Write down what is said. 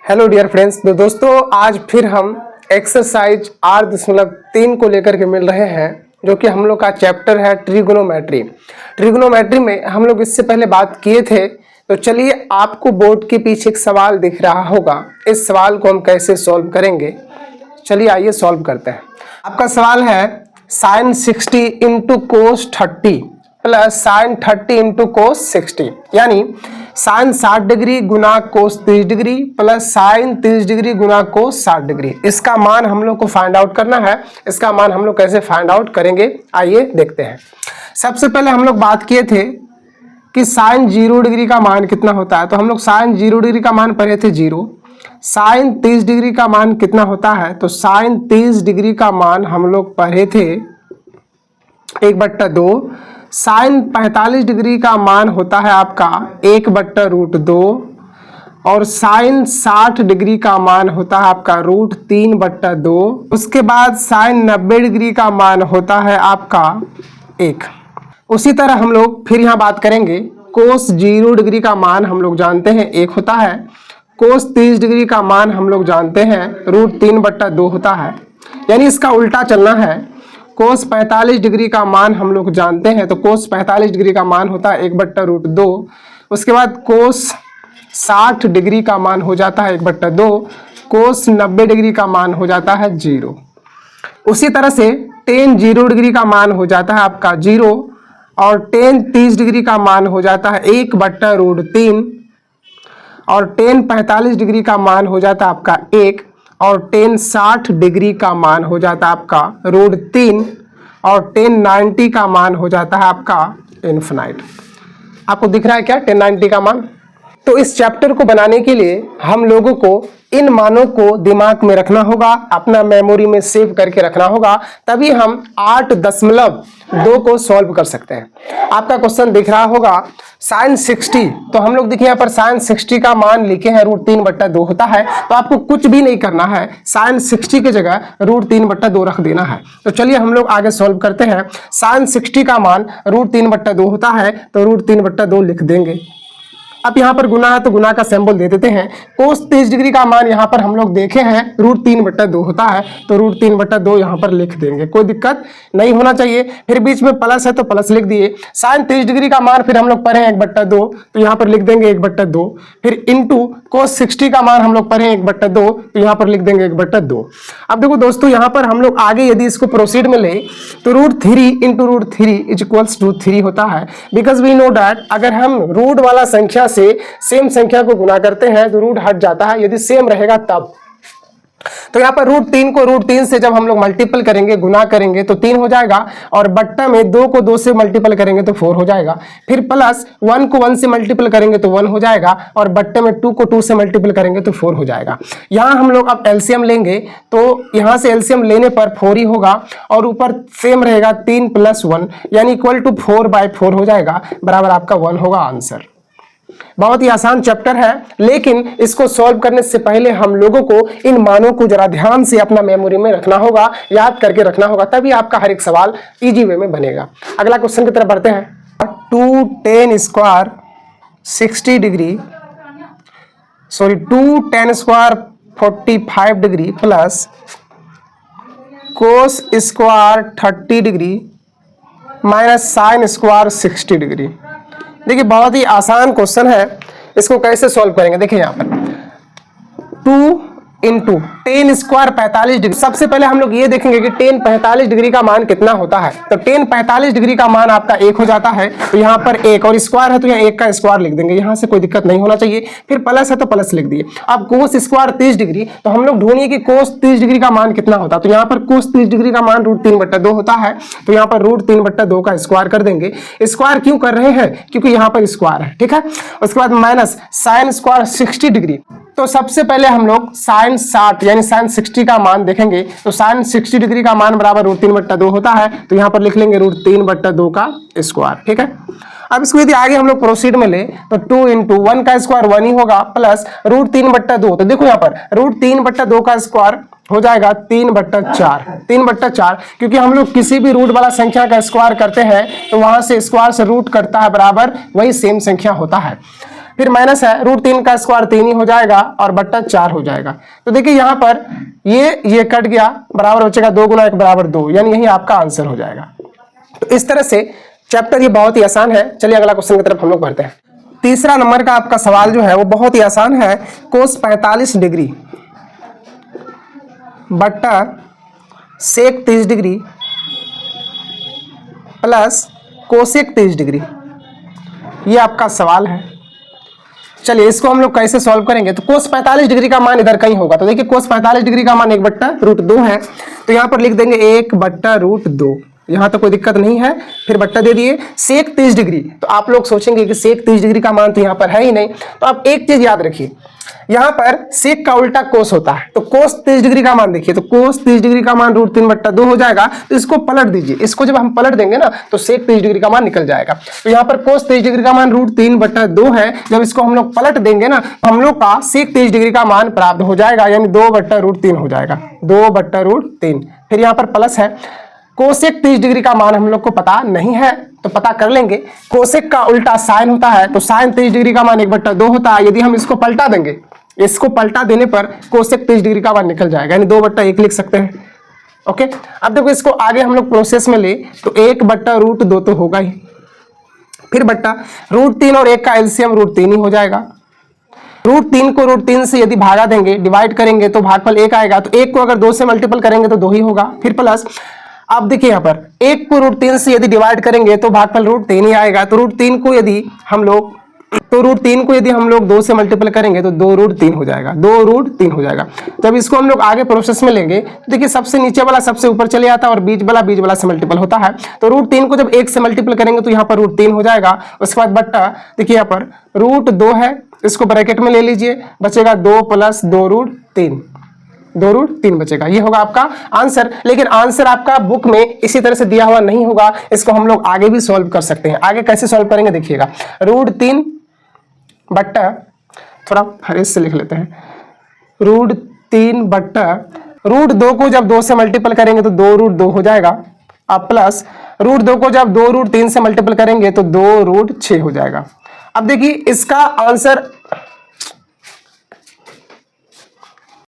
Hello dear friends. तो दोस्तों आज फिर हम एक्सरसाइज 8.3 को लेकर के मिल रहे हैं, जो कि हम लोग का चैप्टर है ट्रिगोनोमेट्री। ट्रिगोनोमेट्री में हम लोग इससे पहले बात किए थे। तो चलिए, आपको बोर्ड के पीछे एक सवाल दिख रहा होगा, इस सवाल को हम कैसे सॉल्व करेंगे। चलिए आइए सॉल्व करते हैं। आपका सवाल है sin 60 into cos 30 plus sin 30 into cos 60, यानी sin 60 डिग्री गुना कोस 30 डिग्री प्लस sin 30 डिग्री गुना कोस 60 डिग्री। इसका मान हम लोग को फाइंड आउट करना है। इसका मान हम लोग कैसे फाइंड आउट करेंगे, आइए देखते हैं। सबसे पहले हम लोग बात किए थे कि sin 0 डिग्री का मान कितना होता है। तो हम लोग sin 0 डिग्री का मान पढ़े थे 0। sin 30 डिग्री का मान कितना होता है, तो sin 30 डिग्री का मान हम लोग पढ़े थे 1/2। sin 45 डिग्री का मान होता है आपका 1/√2 और sin 60 डिग्री का मान होता है आपका √3/2। उसके बाद sin 90 डिग्री का मान होता है आपका 1। उसी तरह हम लोग फिर यहाँ बात करेंगे, cos 0 डिग्री का मान हम लोग जानते हैं 1 होता है। cos 30 डिग्री का मान हम लोग जानते हैं √3/2 होता है, यानी इसका उल्टा चलना है। cos 45 डिग्री का मान हम लोग जानते हैं, तो cos 45 डिग्री का मान होता है 1/√2। उसके बाद cos 60 डिग्री का मान हो जाता है 1/2। cos 90 डिग्री का मान हो जाता है 0। उसी तरह से tan 0 डिग्री का मान हो जाता है आपका 0 और tan 30 डिग्री का मान हो जाता है 1/√3 और tan 45 डिग्री का मान हो जाता है आपका 1 और tan 60 डिग्री का मान हो जाता है आपका √3 और tan 90 का मान हो जाता है आपका इन्फिनाइट। आपको दिख रहा है क्या tan 90 का मान? तो इस चैप्टर को बनाने के लिए हम लोगों को इन मानों को दिमाग में रखना होगा, अपना मेमोरी में सेव करके रखना होगा, तभी हम 8.2 को सॉल्व कर सकते हैं। आपका क्वेश्चन दिख रहा होगा sin 60, तो हम लोग देखिए यहाँ पर sin 60 का मान लिखे हैं √3/2 होता है। तो आपको कुछ भी नहीं करना है, sin 60 की जगह √3/2 रख देना है। तो चलिए हम लोग आगे सॉल्व करते हैं। sin 60 का मान √3/2 होता है, तो √3/2 लिख देंगे। अब यहाँ पर गुना है तो गुना का सिंबल दे देते हैं। cos 30 डिग्री का मान यहाँ पर हम लोग देखे हैं √3/2 होता है, तो √3/2 यहाँ पर लिख देंगे, कोई दिक्कत नहीं होना चाहिए। फिर बीच में प्लस है तो प्लस लिख दिए। sin 30 डिग्री का मान फिर हम लोग पढ़े 1/2, तो यहाँ पर लिख देंगे 1/2। फिर इंटू cos 60 का मान हम लोग पढ़े 1/2, तो यहाँ पर लिख देंगे 1/2। अब देखो दोस्तों, यहाँ पर हम लोग आगे यदि इसको प्रोसीड में ले तो √3 इंटू √3 इक्वल्स टू 3 होता है। बिकॉज वी नो डैट अगर हम रूट वाला संख्या से सेम संख्या को गुना करते हैं तो रूट हट जाता है, यदि सेम रहेगा तब। तो यहाँ पर √3 को √3 से जब हम लोग मल्टीपल करेंगे, गुना करेंगे तो 3 हो जाएगा, और बट्टा में 2 को 2 से मल्टीपल करेंगे तो 4 हो जाएगा। फिर प्लस 1 को 1 से मल्टीपल करेंगे तो 1 हो जाएगा, और बट्टे में 2 को 2 से मल्टीपल करेंगे तो 4 हो जाएगा। यहाँ हम लोग अब एलसीएम लेंगे, तो यहाँ से एलसीएम लेने पर 4 ही होगा, और ऊपर सेम रहेगा 3 + 1 यानी इक्वल टू 4/4 हो जाएगा, बराबर आपका 1 होगा आंसर। बहुत ही आसान चैप्टर है, लेकिन इसको सॉल्व करने से पहले हम लोगों को इन मानों को जरा ध्यान से अपना मेमोरी में रखना होगा, याद करके रखना होगा, तभी आपका हर एक सवाल इजी वे में बनेगा। अगला क्वेश्चन की तरफ बढ़ते हैं। 2 tan square 60 degree 2 tan square 45 degree plus cos square 30 degree minus sin square 60 degree. देखिए बहुत ही आसान क्वेश्चन है, इसको कैसे सॉल्व करेंगे। देखिए यहाँ पर 2 इंटू tan स्क्वायर 45 डिग्री। सबसे पहले हम लोग ये देखेंगे कि tan 45 डिग्री का मान कितना होता है। तो tan 45 डिग्री का मान आपका 1 हो जाता है, तो यहाँ पर 1 और स्क्वायर है तो यहाँ 1 का स्क्वायर लिख देंगे, यहाँ से कोई दिक्कत नहीं होना चाहिए। फिर प्लस है तो प्लस लिख दिए। अब cos स्क्वायर 30 डिग्री, तो हम लोग ढूंढिए कि cos 30 डिग्री का मान कितना होता है। तो यहाँ पर cos 30 डिग्री का मान √3/2 होता है, तो यहाँ पर √3/2 का स्क्वायर कर देंगे। स्क्वायर क्यों कर रहे हैं, क्योंकि यहाँ पर स्क्वायर है, ठीक है। उसके बाद माइनस sin स्क्वायर 60 डिग्री। तो सबसे पहले हम लोग sin 60 यानी sin 60 का मान देखेंगे, तो sin 60 डिग्री का मान बराबर √3/2 होता है, तो यहाँ पर लिख लेंगे √3/2 का स्क्वायर, ठीक है। अब इसको यदि आगे हम लोग प्रोसीड में ले तो 2 इंटू 1 का स्क्वायर 1 ही होगा प्लस √3/2। तो देखो यहाँ पर √3/2 का स्क्वायर हो जाएगा 3/4, क्योंकि हम लोग किसी भी रूट वाला संख्या का स्क्वायर करते हैं तो वहां से स्क्वायर से रूट कटता है, बराबर वही सेम संख्या होता है। फिर माइनस है, रूट 3 का स्क्वायर 3 ही हो जाएगा और बट्टा 4 हो जाएगा। तो देखिए यहाँ पर ये कट गया, बराबर बचेगा 2 गुना 1 बराबर 2, यानी यही आपका आंसर हो जाएगा। तो इस तरह से चैप्टर ये बहुत ही आसान है। चलिए अगला क्वेश्चन की तरफ हम लोग बढ़ते हैं। तीसरा नंबर का आपका सवाल जो है वो बहुत ही आसान है। कोस 45 डिग्री बट्टा सेक 30 डिग्री प्लस कोसेक 30 डिग्री, ये आपका सवाल है। चलिए इसको हम लोग कैसे सॉल्व करेंगे। तो कोस 45 डिग्री का मान इधर कहीं होगा, तो देखिए कोस 45 डिग्री का मान 1 बट्टा रूट 2 है, तो यहाँ पर लिख देंगे 1 बट्टा रूट 2, यहाँ तो कोई दिक्कत नहीं है, फिर बट्टा दे दिए। सेक 30 डिग्री, तो आप लोग सोचेंगे कि सेक 30 डिग्री का मान तो यहाँ पर है ही नहीं, तो आप एक चीज याद रखिए, यहाँ पर सेक का उल्टा कोस होता है, तो कोस 30 डिग्री का मान देखिए, तो कोस 30 डिग्री का मान रूट 3 बट्टा 2 हो जाएगा। तो इसको पलट दीजिए, इसको जब हम पलट देंगे ना तो सेक 30 डिग्री का मान निकल जाएगा। तो यहाँ पर कोस 30 डिग्री का मान रूट 3 बट्टा 2 है, जब इसको हम लोग पलट देंगे ना हम लोग का सेक 30 डिग्री का मान प्राप्त हो जाएगा, यानी 2 बट्टा रूट 3 हो जाएगा, 2 बट्टा रूट 3। फिर यहाँ पर प्लस है, कोसेक 30 डिग्री का मान हम लोग को पता नहीं है तो पता कर लेंगे। कोसेक का उल्टा साइन होता है, तो साइन 30 डिग्री का मान 1 बट्टा 2 होता है। यदि हम इसको पलटा देंगे, इसको पलटा देने पर कोसेक 30 डिग्री का मान निकल जाएगा, यानी 2 बट्टा 1 लिख सकते हैं। ओके, अब देखो इसको आगे हम लोग प्रोसेस में ले तो 1 बट्टा रूट 2 तो होगा ही, फिर बट्टा रूट 3 और 1 का एलसीएम रूट 3 ही हो जाएगा। रूट 3 को रूट 3 से यदि भागा देंगे, डिवाइड करेंगे तो भागफल 1 आएगा, तो 1 को अगर 2 से मल्टीपल करेंगे तो 2 ही होगा। फिर प्लस, अब देखिए यहाँ पर 1 को रूट 3 से यदि डिवाइड करेंगे तो भागफल रूट 3 ही आएगा, तो रूट 3 को यदि हम लोग 2 से मल्टीपल करेंगे तो 2 रूट 3 हो जाएगा, 2 रूट 3 हो जाएगा। जब इसको हम लोग आगे प्रोसेस में लेंगे तो देखिए सबसे नीचे वाला सबसे ऊपर चले जाता है और बीच वाला से मल्टीपल होता है, तो रूट 3 को जब 1 से मल्टीपल करेंगे तो यहाँ पर रूट 3 हो जाएगा। उसके बाद बट्टा, देखिए यहाँ पर रूट 2 है, इसको ब्रैकेट में ले लीजिए, बचेगा 2 प्लस 2 रूट 3, 2 रूट 3 बचेगा, ये होगा आपका आंसर। लेकिन आंसर आपका बुक में इसी तरह से दिया हुआ नहीं होगा, इसको हम लोग आगे भी सॉल्व कर सकते हैं। आगे कैसे सॉल्व करेंगे देखिएगा, रूट 3 बट्टा, थोड़ा हरेश से लिख लेते हैं, रूट 3 बट्टा रूट 2 को जब 2 से मल्टीपल करेंगे तो 2 रूट 2 हो जाएगा, अब प्लस रूट 2 को जब 2 रूट 3 से मल्टीपल करेंगे तो 2 रूट 6 हो जाएगा। अब देखिए इसका आंसर